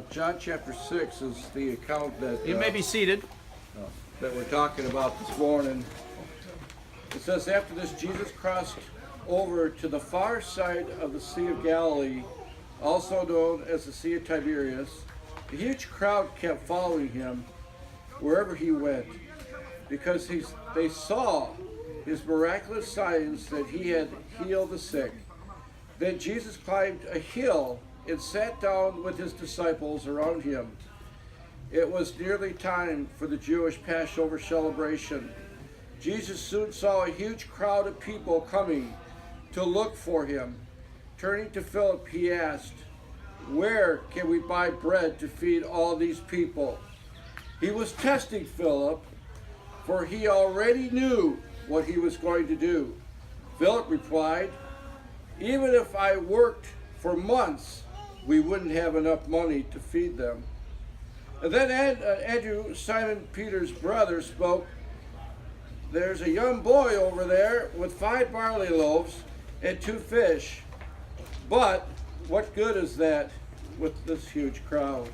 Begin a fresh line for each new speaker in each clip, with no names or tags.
John chapter 6 is the account that
You may be seated.
that we're talking about this morning. It says, after this, Jesus crossed over to the far side of the Sea of Galilee, also known as the Sea of Tiberias. A huge crowd kept following him wherever he went, because they saw his miraculous signs that he had healed the sick. Then Jesus climbed a hill and sat down with his disciples around him. It was nearly time for the Jewish Passover celebration. Jesus soon saw a huge crowd of people coming to look for him. Turning to Philip, he asked, "Where can we buy bread to feed all these people?" He was testing Philip, for he already knew what he was going to do. Philip replied, "Even if I worked for months, we wouldn't have enough money to feed them." And then Andrew, Simon Peter's brother, spoke. "There's a young boy over there with 5 barley loaves and 2 fish. But what good is that with this huge crowd?"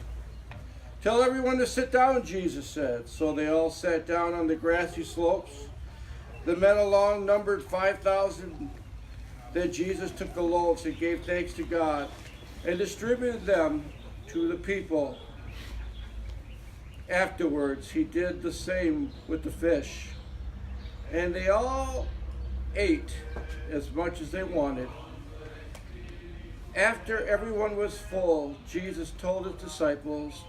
"Tell everyone to sit down," Jesus said. So they all sat down on the grassy slopes. The men alone numbered 5,000. Then Jesus took the loaves and gave thanks to God and distributed them to the people. Afterwards, he did the same with the fish. And they all ate as much as they wanted. After everyone was full, Jesus told his disciples,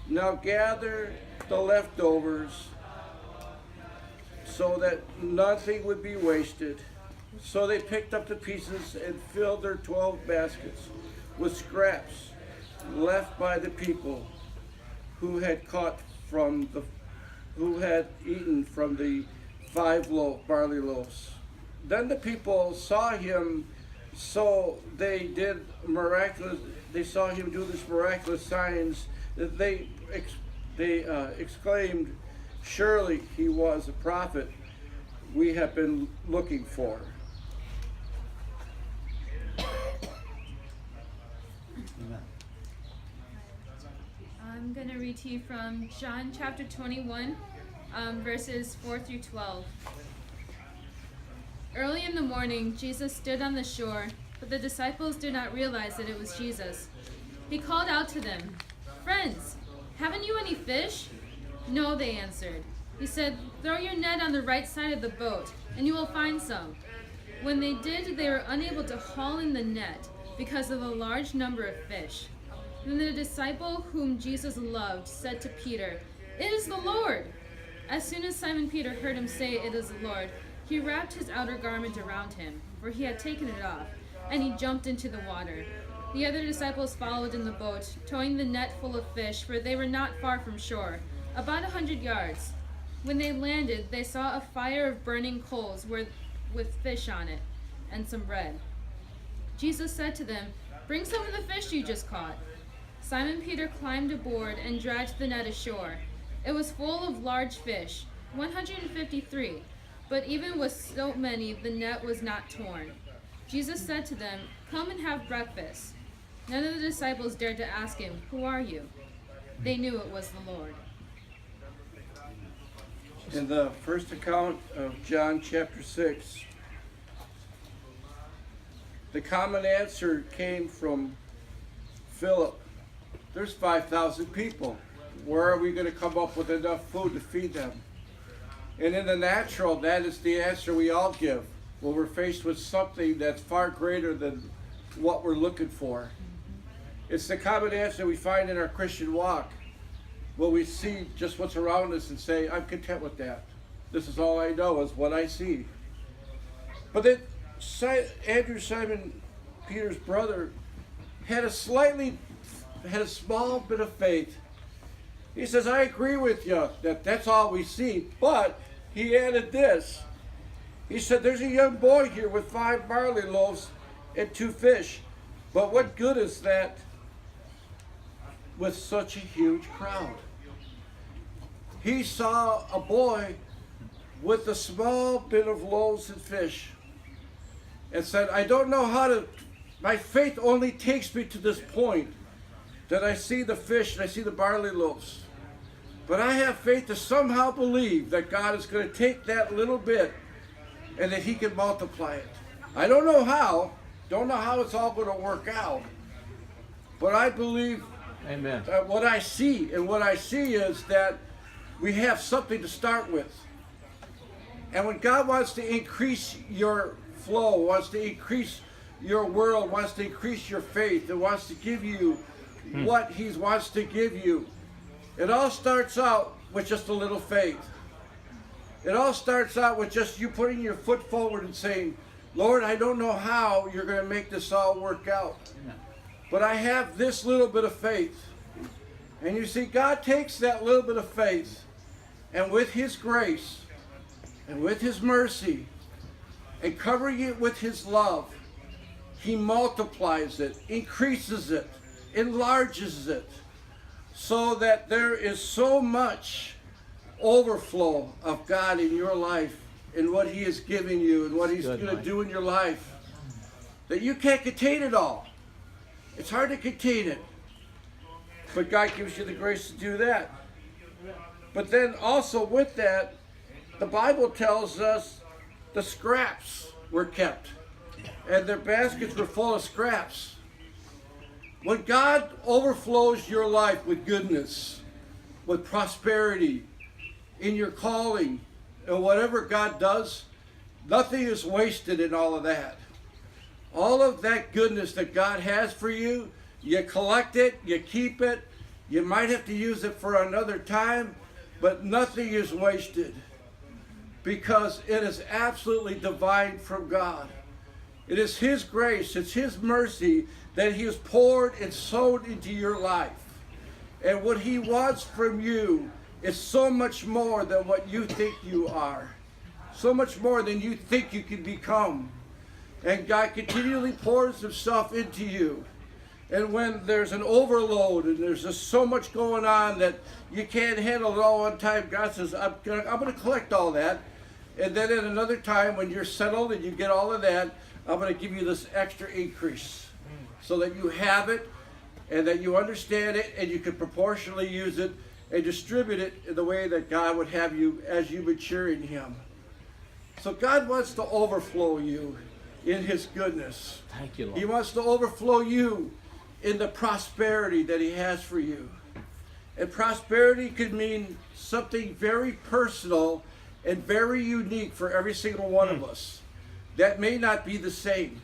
"Now gather the leftovers so that nothing would be wasted." So they picked up the pieces and filled their 12 baskets with scraps left by the people who had eaten from the 5 barley loaves. Then the people saw him, so they saw him do this miraculous signs. They exclaimed, "Surely he was a prophet we have been looking for."
I'm going to read to you from John chapter 21, verses 4 through 12. Early in the morning, Jesus stood on the shore, but the disciples did not realize that it was Jesus. He called out to them, "Friends, haven't you any fish?" "No," they answered. He said, "Throw your net on the right side of the boat, and you will find some." When they did, they were unable to haul in the net because of the large number of fish. Then the disciple whom Jesus loved said to Peter, "It is the Lord." As soon as Simon Peter heard him say, "It is the Lord," he wrapped his outer garment around him, for he had taken it off, and he jumped into the water. The other disciples followed in the boat, towing the net full of fish, for they were not far from shore, about 100 yards. When they landed, they saw a fire of burning coals with fish on it, and some bread. Jesus said to them, "Bring some of the fish you just caught." Simon Peter climbed aboard and dragged the net ashore. It was full of large fish, 153, but even with so many, the net was not torn. Jesus said to them, "Come and have breakfast." None of the disciples dared to ask him, "Who are you?" They knew it was the Lord.
In the first account of John chapter 6, the common answer came from Philip. There's 5,000 people. Where are we going to come up with enough food to feed them? And in the natural, that is the answer we all give when we're faced with something that's far greater than what we're looking for. It's the common answer we find in our Christian walk. When we see just what's around us and say, "I'm content with that. This is all I know is what I see." But then Andrew, Simon Peter's brother, had a small bit of faith. He says, "I agree with you that that's all we see," but he added this. He said, "There's a young boy here with 5 barley loaves and 2 fish, but what good is that with such a huge crowd?" He saw a boy with a small bit of loaves and fish and said, "I don't know how to, my faith only takes me to this point. that I see the fish and I see the barley loaves. But I have faith to somehow believe that God is going to take that little bit and that he can multiply it. I don't know how. Don't know how it's all going to work out. But I believe
Amen.
what I see. And what I see is that we have something to start with. And when God wants to increase your flow, wants to increase your world, wants to increase your faith, and wants to give you what he wants to give you, it all starts out with just a little faith. It all starts out with just you putting your foot forward and saying, Lord, I don't know how you're going to make this all work out, but I have this little bit of faith. And you see, God takes that little bit of faith, and with his grace, and with his mercy, and covering it with his love, he multiplies it, increases it, enlarges it, so that there is so much overflow of God in your life, in what he is giving you, and what he's going to do in your life, that you can't contain it all. It's hard to contain it. But God gives you the grace to do that. But then also with that, the Bible tells us the scraps were kept, and their baskets were full of scraps. When God overflows your life with goodness, with prosperity, in your calling, and whatever God does, nothing is wasted in all of that. All of that goodness that God has for you, you collect it, you keep it, you might have to use it for another time, but nothing is wasted because it is absolutely divine from God. It is his grace, it's his mercy that he has poured and sown into your life. And what he wants from you is so much more than what you think you are. So much more than you think you can become. And God continually pours himself into you. And when there's an overload and there's just so much going on that you can't handle it all one time, God says, I'm going to collect all that. And then at another time when you're settled and you get all of that, I'm going to give you this extra increase so that you have it and that you understand it and you can proportionally use it and distribute it in the way that God would have you as you mature in him. So God wants to overflow you in his goodness.
Thank you, Lord.
He wants to overflow you in the prosperity that he has for you. And prosperity could mean something very personal and very unique for every single one of us. That may not be the same.